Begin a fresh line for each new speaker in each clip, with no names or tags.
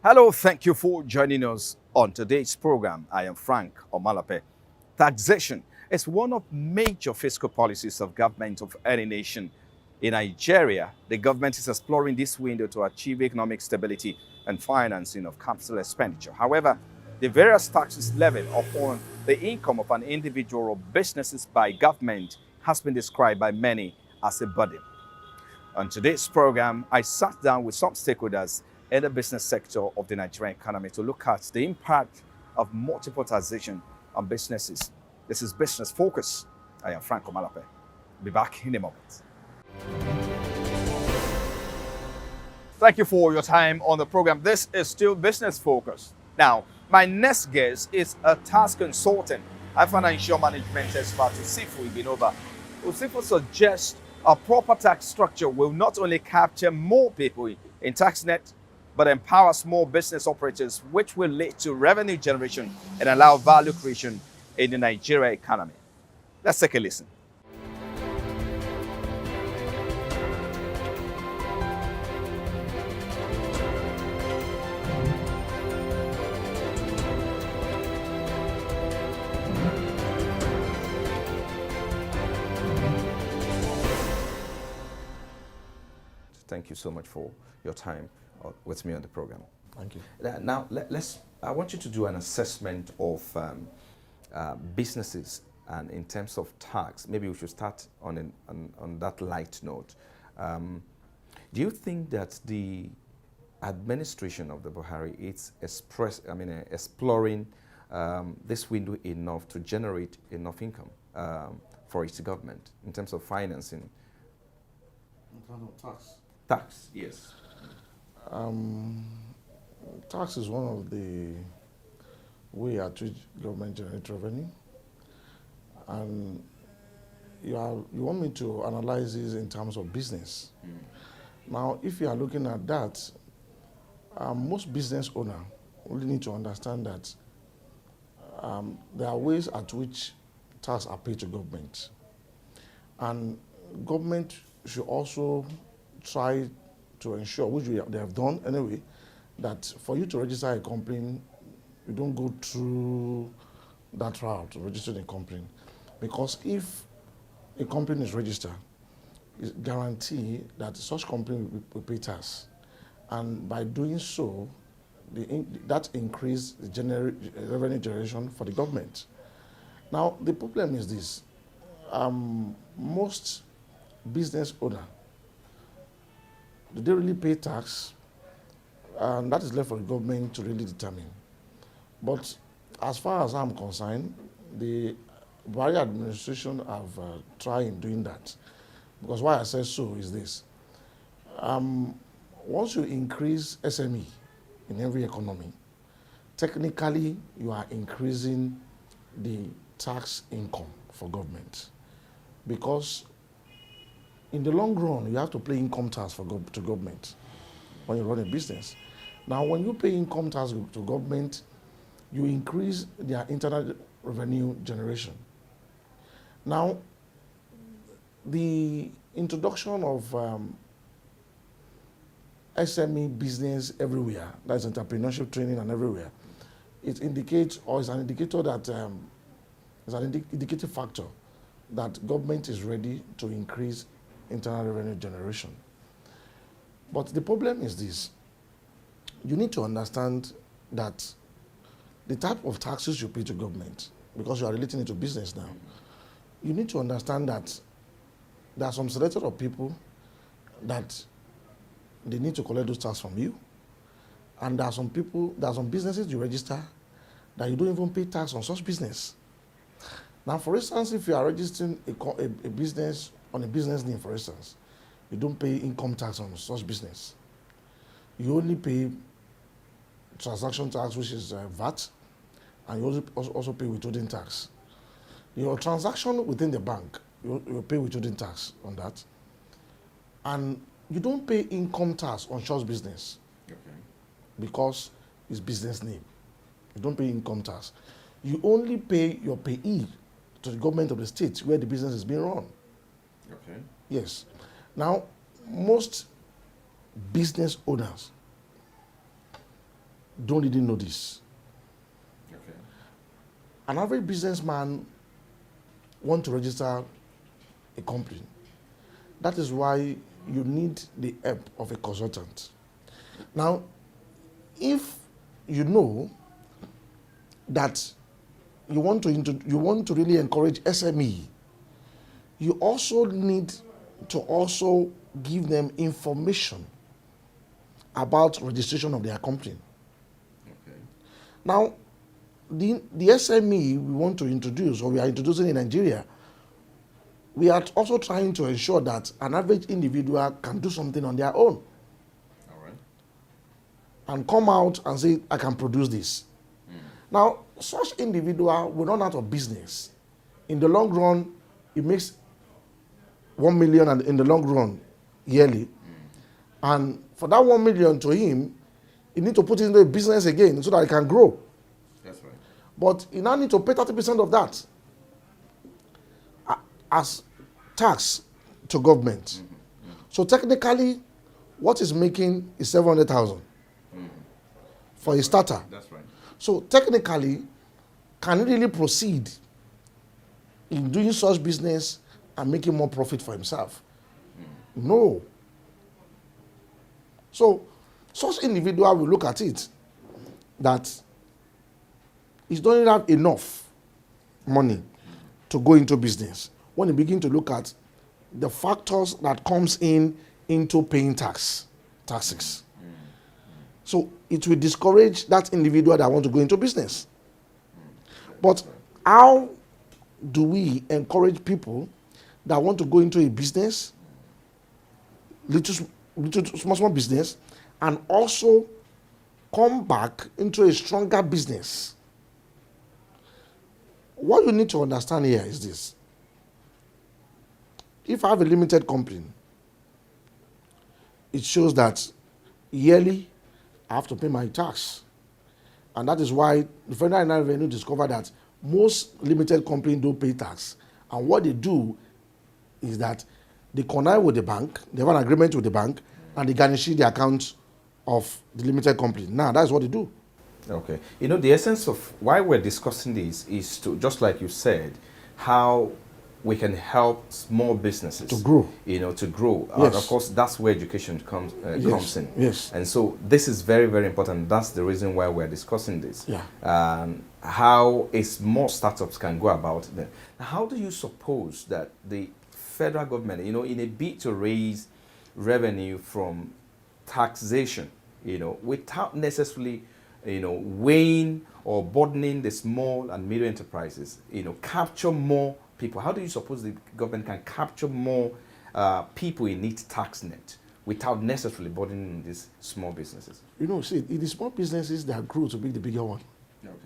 Hello, thank you for joining us on today's program. I am Frank Omalape. Taxation is one of major fiscal policies of government of any nation. In Nigeria, the government is exploring this window to achieve economic stability and financing of capital expenditure. However, the various taxes levied upon the income of an individual or businesses by government has been described by many as a burden. On today's program, I sat down with some stakeholders in the business sector of the Nigerian economy to look at the impact of multiple taxation on businesses. This is Business Focus. I am Franco Malape. Be back in a moment. Thank you for your time on the program. This is still Business Focus. Now, my next guest is a tax consultant, a financial management expert, Usifu Ibinova. Usifu suggests a proper tax structure will not only capture more people in TaxNet, but empower small business operators, which will lead to revenue generation and allow value creation in the Nigeria economy. Let's take a listen. Thank you so much for your time with me on the program.
Thank you.
Now, I want you to do an assessment of businesses and in terms of tax. Maybe we should start on that light note. Do you think that the administration of the Buhari is exploring this window enough to generate enough income for its government in terms of financing?
In terms of tax?
Tax, yes.
Tax is one of the way at which government generates revenue. And you want me to analyze this in terms of business. Now, if you are looking at that, most business owners only need to understand that there are ways at which tax are paid to government. And government should also try to ensure, which they have done anyway, that for you to register a company, you don't go through that route to register a company. Because if a company is registered, it's guaranteed that such company will pay tax. And by doing so, that increases the revenue generation for the government. Now, the problem is this. Most business owners, do they really pay tax? And that is left for the government to really determine. But as far as I'm concerned, the Buhari administration have tried in doing that. Because why I say so is this. Once you increase SME in every economy, technically you are increasing the tax income for government. Because in the long run, you have to pay income tax to government when you run a business. Now, when you pay income tax to government, you increase their internal revenue generation. Now, the introduction of SME business everywhere, that's entrepreneurship training and everywhere, it indicates, or is an indicator that, is an indicative factor that government is ready to increase internal revenue generation. But the problem is this. You need to understand that the type of taxes you pay to government, because you are relating it to business now, you need to understand that there are some selected of people that they need to collect those taxes from you. And there are some businesses you register that you don't even pay tax on such business. Now, for instance, if you are registering a business on a business name, for instance, you don't pay income tax on such business. You only pay transaction tax, which is VAT, and you also pay withholding tax. Your transaction within the bank, you pay withholding tax on that. And you don't pay income tax on such business. Okay. Because it's business name. You don't pay income tax. You only pay your payee to the government of the state where the business is being run.
Okay.
Yes. Now, most business owners don't really know this.
Okay.
An average businessman want to register a company. That is why you need the help of a consultant. Now, if you know that you want to really encourage SME, you also need to also give them information about registration of their company.
Okay.
Now, the SME we want to introduce, or we are introducing in Nigeria, we are also trying to ensure that an average individual can do something on their own.
All right.
And come out and say, I can produce this. Now, such individual will run out of business. In the long run, it makes 1 million and in the long run yearly. And for that 1 million to him, he need to put it into a business again so that it can grow.
That's right.
But he now need to pay 30% of that as tax to government. So technically, what he's making is 700,000 for a starter.
That's right.
So technically, can he really proceed in doing such business and making more profit for himself? No. So such individual will look at it that he doesn't have enough money to go into business. When you begin to look at the factors that comes into paying taxes. So it will discourage that individual that want to go into business. But how do we encourage people that want to go into a business, little small business, and also come back into a stronger business? What you need to understand here is this. If I have a limited company, it shows that yearly I have to pay my tax. And that is why the Federal Inland Revenue discovered that most limited companies don't pay tax. And what they do is that they connive with the bank, they have an agreement with the bank, and they garnish the account of the limited company. Now, that's what they do.
Okay. You know, the essence of why we're discussing this is to, just like you said, how we can help small businesses
To grow.
You know, to grow.
Yes.
And of course, that's where education comes in.
Yes.
And so this is very, very important. That's the reason why we're discussing this.
Yeah.
How small startups can go about them. How do you suppose that the federal government, you know, in a bid to raise revenue from taxation, you know, without necessarily, you know, weighing or burdening the small and medium enterprises, you know, capture more people? How do you suppose the government can capture more people in its tax net without necessarily burdening these small businesses?
You know, see, it is small businesses that grow to be the bigger one.
Okay.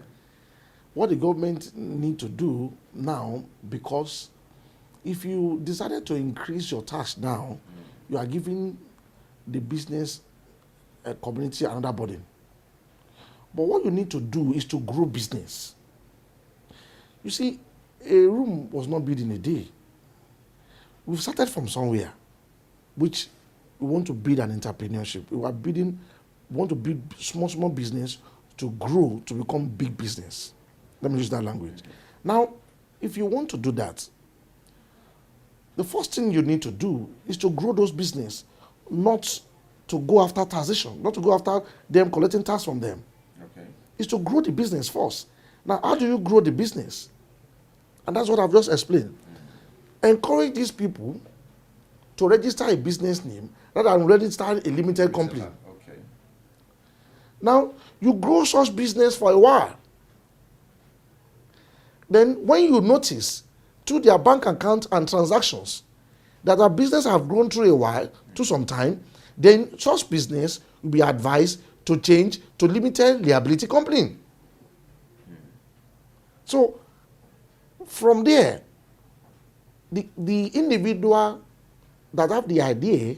What the government need to do now, because if you decided to increase your tax now, you are giving the business community another burden. But what you need to do is to grow business. You see, a room was not built in a day. We've started from somewhere, which we want to build an entrepreneurship. We want to build small business to grow, to become big business. Let me use that language. Now, if you want to do that, the first thing you need to do is to grow those business, not to go after taxation, not to go after them collecting tax from them.
Okay.
It's to grow the business first. Now, how do you grow the business? And that's what I've just explained. Encourage these people to register a business name rather than register a limited company.
Okay.
Now, you grow such business for a while. Then when you notice through their bank account and transactions that our business have grown through a while, to some time, then such business will be advised to change to limited liability company. So from there, the individual that have the idea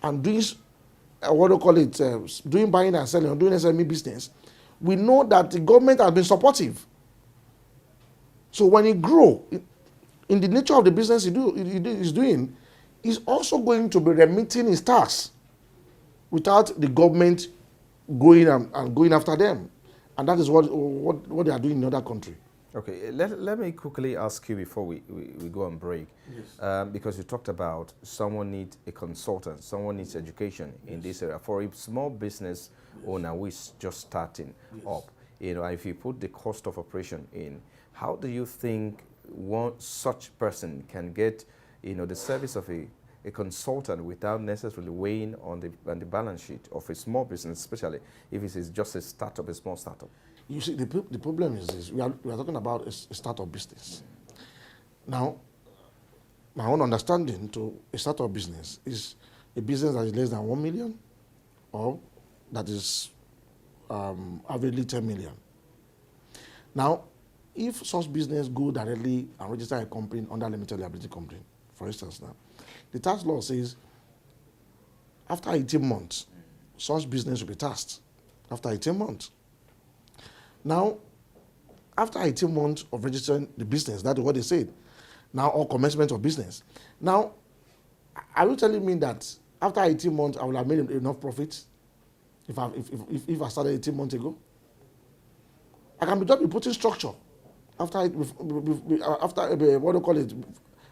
and doing what do you call it, doing buying and selling or doing SME business, we know that the government has been supportive. So when he grow, in the nature of the business he's doing, he's also going to be remitting his tax without the government going and going after them. And that is what they are doing in other country.
Okay, let me quickly ask you before we go on break.
Yes.
Because you talked about someone needs a consultant, someone needs education in this area. For a small business owner who is just starting up, if you put the cost of operation in, how do you think one such person can get, the service of a consultant without necessarily weighing on the balance sheet of a small business, especially if it is just a startup, a small startup?
You see, the problem is this. We are talking about a startup business. Now, my own understanding to a startup business is a business that is less than 1 million or that is averagely 10 million. Now, if such business go directly and register a company under limited liability company, for instance now, the tax law says after 18 months, such business will be taxed after 18 months. Now, after 18 months of registering the business, that is what they said. Now, or commencement of business. Now, are you telling me that after 18 months, I will have made enough profit if I started 18 months ago? I can just be putting structure after what do you call it,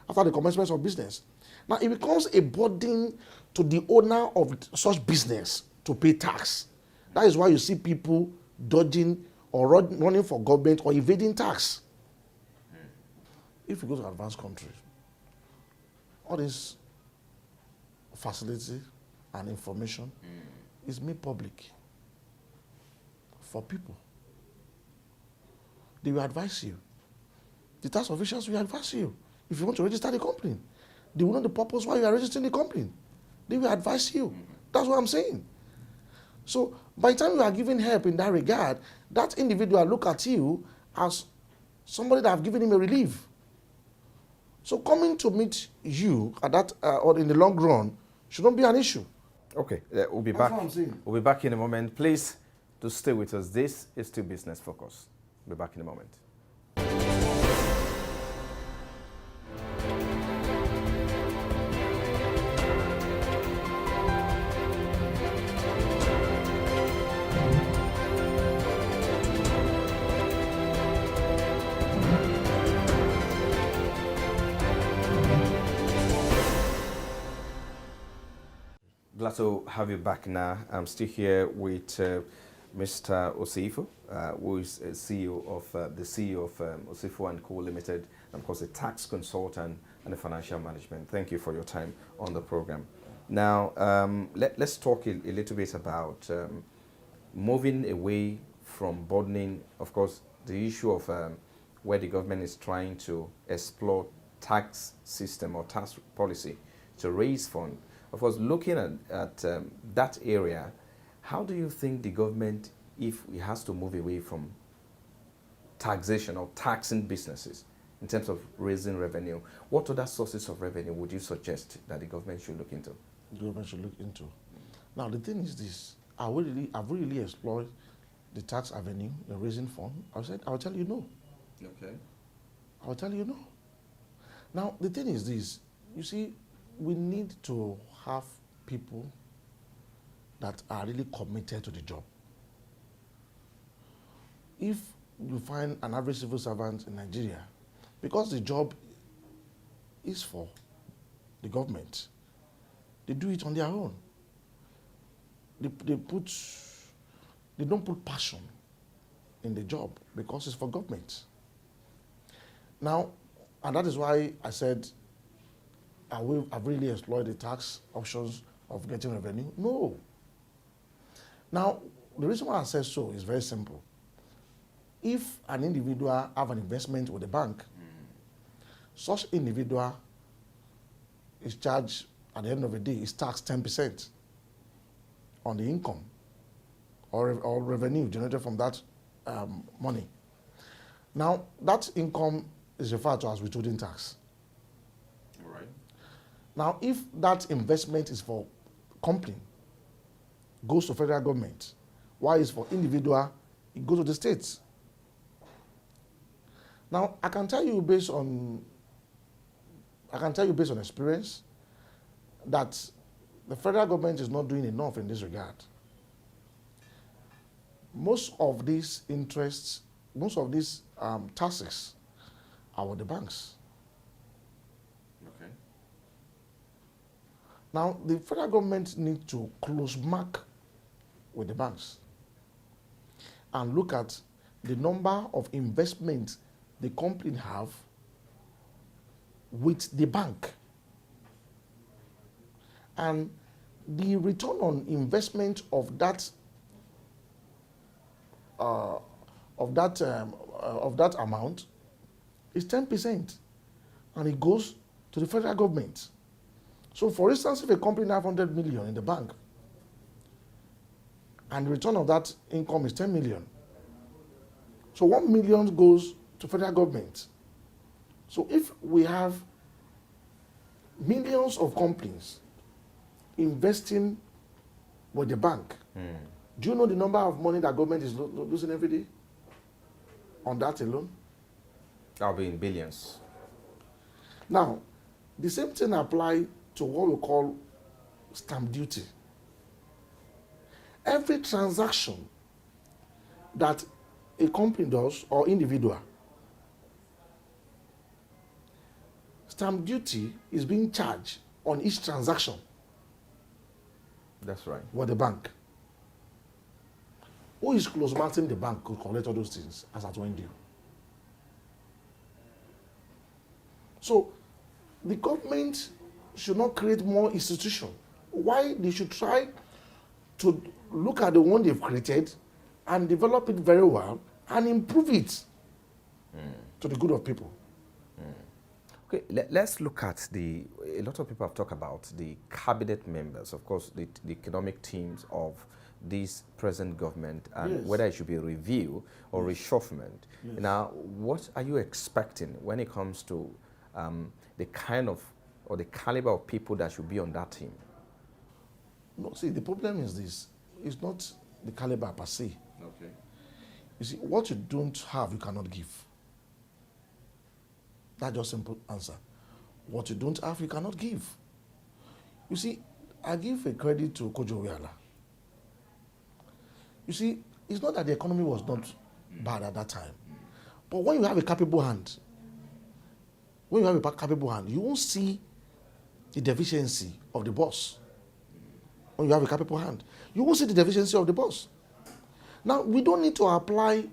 after the commencement of business. Now, it becomes a burden to the owner of such business to pay tax. That is why you see people dodging or running for government or evading tax. If you go to advanced countries, all this facility and information is made public for people. They will advise you. The tax officials will advise you. If you want to register the company, they will know the purpose why you are registering the company. They will advise you. That's what I'm saying. So by the time you are giving help in that regard, that individual look at you as somebody that have given him a relief. So coming to meet you at that or in the long run should not be an issue.
Okay, we'll be
That's
back.
what I'm saying.
We'll be back in a moment. Please do stay with us. This is still Business Focus. We'll be back in a moment. Glad to have you back now. I'm still here with Mr. Osifo, who is CEO of the CEO of Osifo and Co Limited, and of course a tax consultant and a financial management. Thank you for your time on the program. Now, let's talk a little bit about moving away from burdening, of course, the issue of where the government is trying to explore tax system or tax policy to raise funds. Of course, looking at that area, how do you think the government, if it has to move away from taxation or taxing businesses in terms of raising revenue, what other sources of revenue would you suggest that the government should look into?
The government should look into. Now, the thing is this. Have we really explored the tax avenue, the raising fund? I'll tell you no.
Okay.
I'll tell you no. Now, the thing is this. You see, we need to have people that are really committed to the job. If you find an average civil servant in Nigeria, because the job is for the government, they do it on their own. They don't put passion in the job because it's for government. Now, and that is why I said, I've really explored the tax options of getting revenue? No. Now, the reason why I said so is very simple. If an individual have an investment with a bank, such individual is charged at the end of the day, is taxed 10% on the income or revenue generated from that money. Now, that income is referred to as withholding tax. Now, if that investment is for company, goes to federal government, while it's for individual, it goes to the states. Now, I can tell you based on experience that the federal government is not doing enough in this regard. most of these interests, most of these taxes are with the banks.
Okay.
Now, the federal government needs to close mark with the banks and look at the number of investments the company have with the bank. And the return on investment of that amount is 10%, and it goes to the federal government. So, for instance, if a company has 100 million in the bank, and the return of that income is 10 million, so 1 million goes to federal government. So, if we have millions of companies investing with the bank, do you know the number of money that government is losing every day on that alone?
That'll be in billions.
Now, the same thing applies to what we call stamp duty. Every transaction that a company does or individual, stamp duty is being charged on each transaction.
That's right.
With the bank. Who is close marking the bank could collect all those things as at when due? So, the government should not create more institutions. Why? They should try to look at the one they've created and develop it very well and improve it to the good of people.
Okay, let's look at a lot of people have talked about the cabinet members, of course, the economic teams of this present government, and whether it should be a review or reshufflement. Now, what are you expecting when it comes to the kind of, or the caliber of people that should be on that team?
No, see, the problem is this. It's not the caliber per se.
Okay.
You see, what you don't have, you cannot give. That's just simple answer. What you don't have, you cannot give. You see, I give a credit to Kojo Wiala. You see, it's not that the economy was not bad at that time. But when you have a capable hand, you won't see the deficiency of the boss. When you have a capable hand, you won't see the deficiency of the boss. Now, we don't need to apply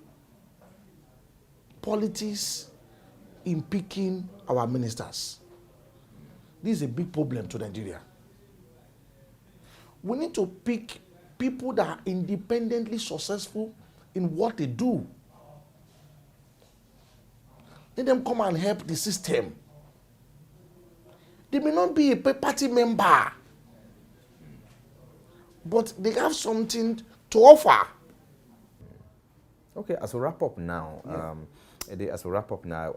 politics in picking our ministers. This is a big problem to Nigeria. We need to pick people that are independently successful in what they do. Let them come and help the system. They may not be a party member, but they have something to offer.
Okay, as we wrap up now,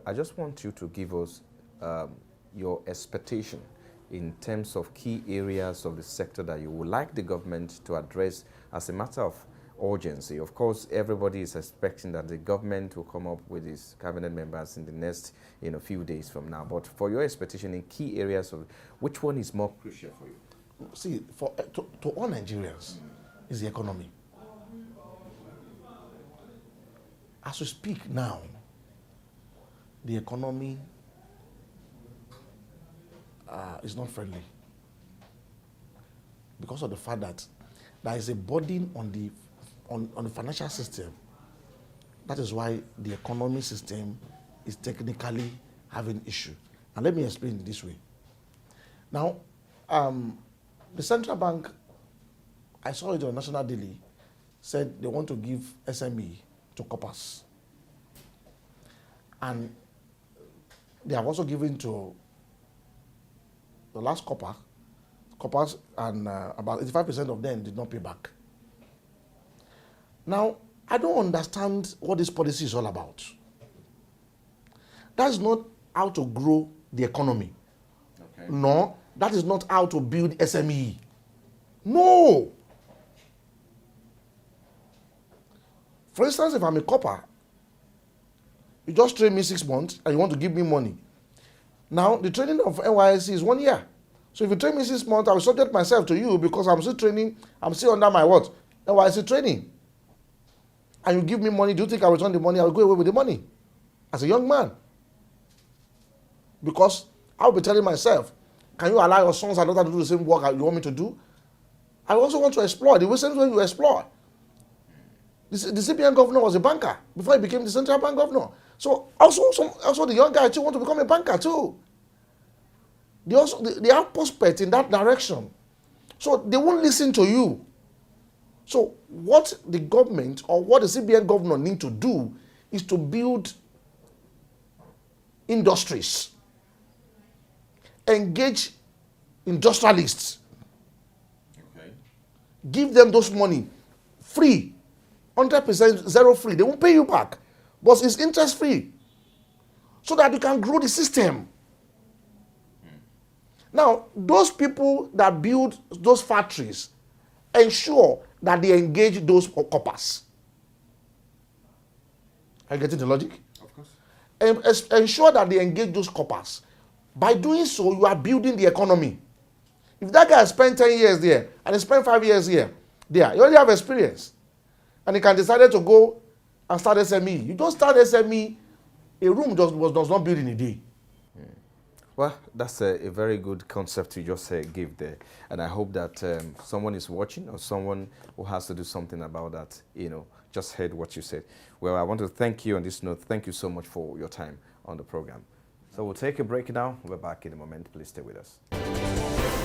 I just want you to give us your expectation in terms of key areas of the sector that you would like the government to address as a matter of urgency. Of course, everybody is expecting that the government will come up with its cabinet members in the next few days from now. But for your expectation in key areas of which one is more crucial for you?
See, to all Nigerians, is the economy. As we speak now, the economy is not friendly because of the fact that there is a burden on the financial system. That is why the economy system is technically having issue. And let me explain it this way. Now, the central bank, I saw it on National Daily, said they want to give SME to corpers. And they have also given to the last corpers, and about 85% of them did not pay back. Now, I don't understand what this policy is all about. That's not how to grow the economy. Okay. No, that is not how to build SME. No. For instance, if I'm a corper, you just train me 6 months and you want to give me money. Now, the training of NYSC is 1 year. So if you train me 6 months, I will subject myself to you because I'm still training, I'm still under my what? NYSC training. and you give me money, do you think I'll return the money? I'll go away with the money as a young man. Because I'll be telling myself, can you allow your sons and daughters to do the same work you want me to do? I also want to explore the same way you explore. The CBN governor was a banker before he became the central bank governor. So also the young guy too want to become a banker too. They have prospect in that direction. So they won't listen to you. So what the government or what the CBN governor need to do is to build industries, engage industrialists,
Okay.
give them those money free, 100% zero free. They won't pay you back, but it's interest free, so that you can grow the system. Now, those people that build those factories ensure that they engage those coppers. Are you getting the logic?
Of course.
And ensure that they engage those coppers. By doing so, you are building the economy. If that guy spent 10 years there and he spent 5 years here, there, you already have experience. And he can decide to go and start SME. You don't start SME, a room does not build in a day.
Well, that's a very good concept you just gave there. And I hope that someone is watching or someone who has to do something about that, just heard what you said. Well, I want to thank you on this note. Thank you so much for your time on the program. So we'll take a break now. We're back in a moment. Please stay with us.